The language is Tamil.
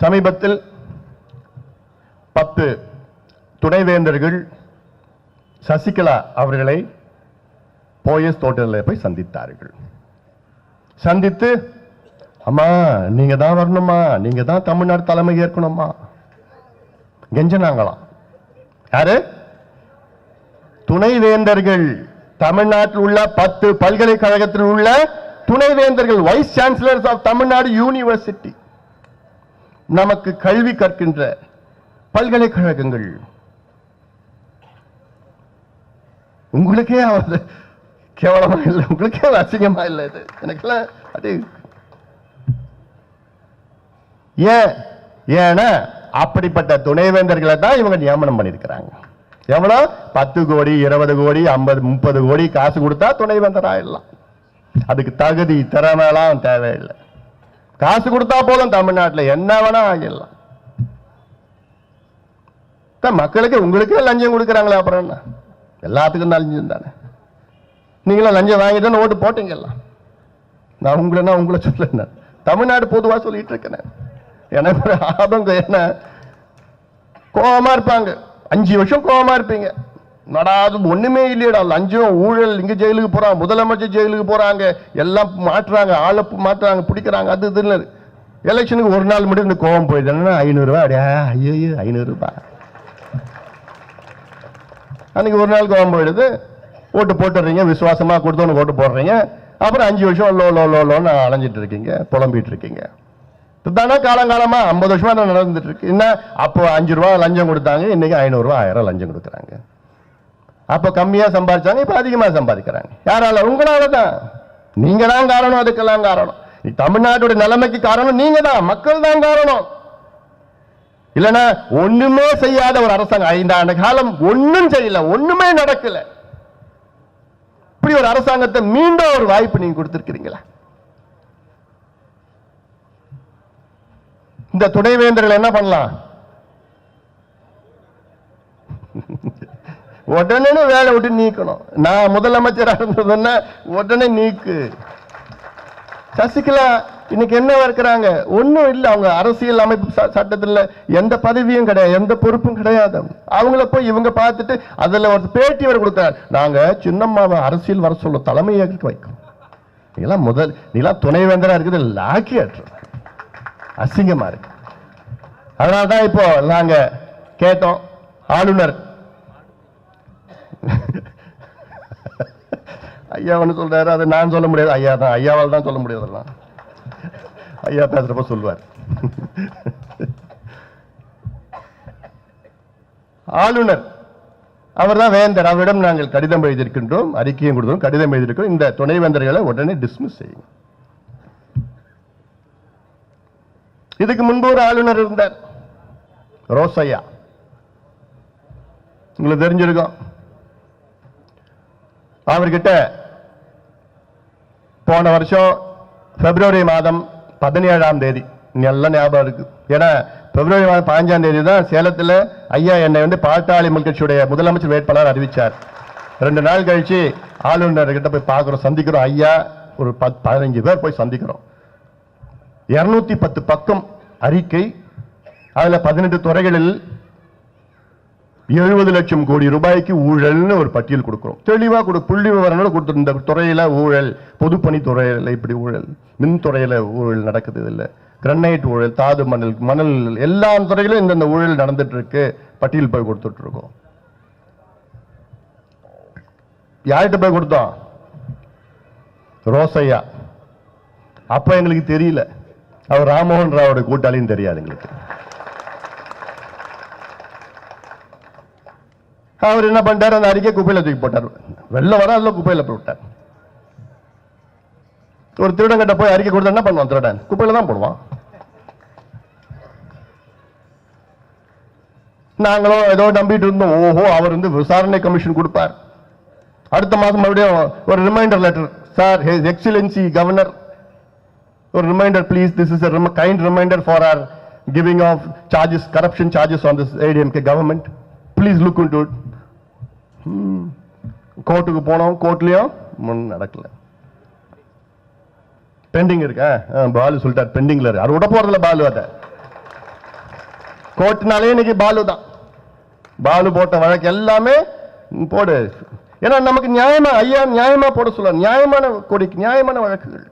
சமீபத்தில் 10 துணைவேந்தர்கள் சசிகலா அவர்களை போயஸ் தோட்டத்தில் போய் சந்தித்தார்கள். சந்தித்து, அம்மா நீங்க தான் வரணுமா, நீங்க தான் தமிழ்நாடு தலைமை ஏற்கணுமா கெஞ்சனாங்களாம். யாரு? துணைவேந்தர்கள். தமிழ்நாட்டில் உள்ள 10 பல்கலைக்கழகத்தில் உள்ள துணைவேந்தர்கள், vice chancellors of Tamil Nadu university, நமக்கு கல்வி கற்கின்ற பல்கலைக்கழகங்கள். உங்களுக்கே அவர் கேவலமா இல்லை, உங்களுக்கே அசிங்கமா இல்லை இது எனக்குலாம். அது ஏன்னா அப்படிப்பட்ட துணைவேந்தர்களை தான் இவங்க நியமனம் பண்ணிருக்கிறாங்க. எவ்வளோ? 10 கோடி 20 கோடி 50 30 கோடி காசு கொடுத்தா துணைவேந்தர் ஆயிடலாம். அதுக்கு தகுதி திறமைலாம் தேவையில்லை. காசு கொடுத்தா போதும், தமிழ்நாட்டில் என்ன வேணா ஆகிடலாம். மக்களுக்கு உங்களுக்கே லஞ்சம் கொடுக்குறாங்களே, அப்புறம் என்ன? எல்லாத்துக்கும் தான் லஞ்சம் தானே. நீங்களும் லஞ்சம் வாங்கிட்டு ஓட்டு போட்டீங்கல்ல. நான் உங்களை சொல்ல, தமிழ்நாடு பொதுவாக சொல்லிட்டு இருக்கேன். எனக்கு ஒரு ஆபங்க என்ன, கோபமா இருப்பாங்க. 5 வருஷம் கோபமா இருப்பீங்க. நடாது ஒண்ணுமே இல்லையடா, லஞ்சம் ஊழல், இங்க ஜெயிலுக்கு போறாங்க, முதலமைச்சர் ஜெயிலுக்கு போறாங்க, எல்லாம் மாற்றுறாங்க, ஆளை மாற்றுறாங்க, பிடிக்கிறாங்க, அது இதுன்னு. எலெக்ஷனுக்கு ஒரு நாள் மட்டும் இந்த கோபம் போயிடுது. 500 ரூபாய், அப்படியா? ஐயோ 500 ரூபாய். அன்னைக்கு ஒரு நாள் கோபம் போயிடுது. ஓட்டு போட்டுறீங்க, விசுவாசமா கொடுத்தவனுக்கு ஓட்டு போடுறீங்க. அப்புறம் 5 வருஷம் லோன்னு அலைஞ்சிட்டு இருக்கீங்க, புலம்பிட்டு இருக்கீங்க. இதுதானே காலங்காலமா 50 வருஷமா தான் நடந்துட்டு இருக்கு. என்ன அப்போ 5 ரூபாய் லஞ்சம் கொடுத்தாங்க, இன்னைக்கு 500 ரூபாய் 1000 லஞ்சம் கொடுக்குறாங்க. அப்ப கம்மியா சம்பாதிச்சாங்க, இப்ப அதிகமா சம்பாதிக்கிறாங்க. யாரால? உங்களால தான். நீங்க தான் காரணம், அதுக்கெல்லாம் காரணம். தமிழ்நாட்டுடைய நிலைமைக்கு காரணம் நீங்க தான், மக்கள் தான் காரணம். இல்லைன்னா ஒண்ணுமே செய்யாத ஒரு அரசாங்கம் 5 ஆண்டு காலம் ஒன்னும் செய்யல, ஒண்ணுமே நடக்கல. இப்படி ஒரு அரசாங்கத்தை மீண்டும் ஒரு வாய்ப்பு நீங்க கொடுத்திருக்கிறீங்களா? இந்த துணைவேந்தர்கள் என்ன பண்ணலாம்? உடனே வேலை விட்டு நீக்கணும். நான் முதலமைச்சராக இருந்ததுன்னா உடனே நீக்கு. சசிகலா இன்னைக்கு என்ன இருக்கிறாங்க? ஒன்னும் இல்லை. அவங்க அரசியல் அமைப்பு சட்டத்தில் எந்த பதவியும் கிடையாது, எந்த பொறுப்பும் கிடையாது. அவங்கள போய் இவங்க பார்த்துட்டு அதுல ஒரு பேட்டி வர கொடுத்தாரு, நாங்க சின்னம்மாவை அரசியல் வர சொல்ல தலைமையாக வைக்கும். நீலாம் துணைவேந்தரா இருக்குது லாக்கி ஆற்று, அசிங்கமா இருக்கு. அதனால்தான் இப்போ நாங்க கேட்டோம், ஆளுநர் ஐயா ஒன்று சொல்றாரு, அதை நான் சொல்ல முடியாது, ஐயா தான், ஐயாவால் தான் சொல்ல முடியாதெல்லாம். ஐயா பேசுறப்ப சொல்லுவார். ஆளுநர் அவர் தான் வேந்தர், அவரிடம் நாங்கள் கடிதம் எழுதியிருக்கின்றோம், அறிக்கையும் கொடுத்தோம், கடிதம் எழுதியிருக்கோம், இந்த துணைவேந்தர்களை உடனே டிஸ்மிஸ் செய்யுங்க. இதுக்கு முன்பு ஒரு ஆளுநர் இருந்தார், ரோசையா, உங்களுக்கு தெரிஞ்சிருக்கும். அவர்கிட்ட போன வருஷம் பிப்ரவரி மாதம் 17ஆம் தேதி, நல்ல ஞாபகம் இருக்கு, ஏன்னா பிப்ரவரி மாதம் 15ஆம் தேதி தான் சேலத்தில் ஐயா என்னை பாட்டாளி மக்கள் கட்சியுடைய முதலமைச்சர் வேட்பாளர் அறிவிச்சார். 2 நாள் கழிச்சு ஆளுநர் கிட்ட போய் பார்க்கிறோம், சந்திக்கிறோம். ஐயா ஒரு 15 பேர் போய் சந்திக்கிறோம். 210 பக்கம் அறிக்கை, அதுல 18 துறைகளில் 70 லட்சம் கோடி ரூபாய்க்கு ஊழல்னு ஒரு பட்டியல் கொடுக்கிறோம். தெளிவா புள்ளி விவரங்கள் கொடுத்து, இந்த துறையில ஊழல், பொதுப்பணி துறையில இப்படி ஊழல், மின்துறையில ஊழல் நடக்குது, இல்ல கிரனைட் ஊழல், தாது மணல் எல்லா துறையிலும் இந்த ஊழல் நடந்துட்டு இருக்கு, பட்டியல் போய் கொடுத்துட்டு இருக்கோம். யார்கிட்ட போய் கொடுத்தோம்? ரோசையா. அப்ப எங்களுக்கு தெரியல, அவர் ராமமோகன் ராவோட கூட்டாளின்னு தெரியாது எங்களுக்கு. அவர் என்ன பண்ணிட்டார், அந்த அறிக்கை குப்பையில தூக்கி போட்டார். வெள்ள வர அதுல குப்பையில போட்டார். ஒரு திருடன் கிட்ட போய் அறிக்கை கொடுத்தா என்ன பண்ணுவான்? திருடன் குப்பையில தான் போடுவான். நாங்களும் ஏதோ நம்பிட்டு இருந்தோம், ஓஹோ அவர் விசாரணை கமிஷன் கொடுப்பார். அடுத்த மாசம் மறுபடியும் ஒரு reminder letter, sir his excellency governor, ஒரு reminder please, this is a kind reminder for our giving of charges, corruption charges on this ADMK government, please look into it. கோர்ட்டுக்கு போனோம், கோர்ட்லயும் நடக்கல, பெண்டிங் இருக்க. பாலு சொல்லிட்டார் பெண்டிங்ல இருக்கு, அது விட போறதுல பாலு. அத கோர்ட்னாலே இன்னைக்கு பாலு தான். பாலு போட்ட வழக்கு எல்லாமே போடு. ஏன்னா நமக்கு நியாயமா ஐயா நியாயமா போட சொல்ல, நியாயமான வழக்குகள்.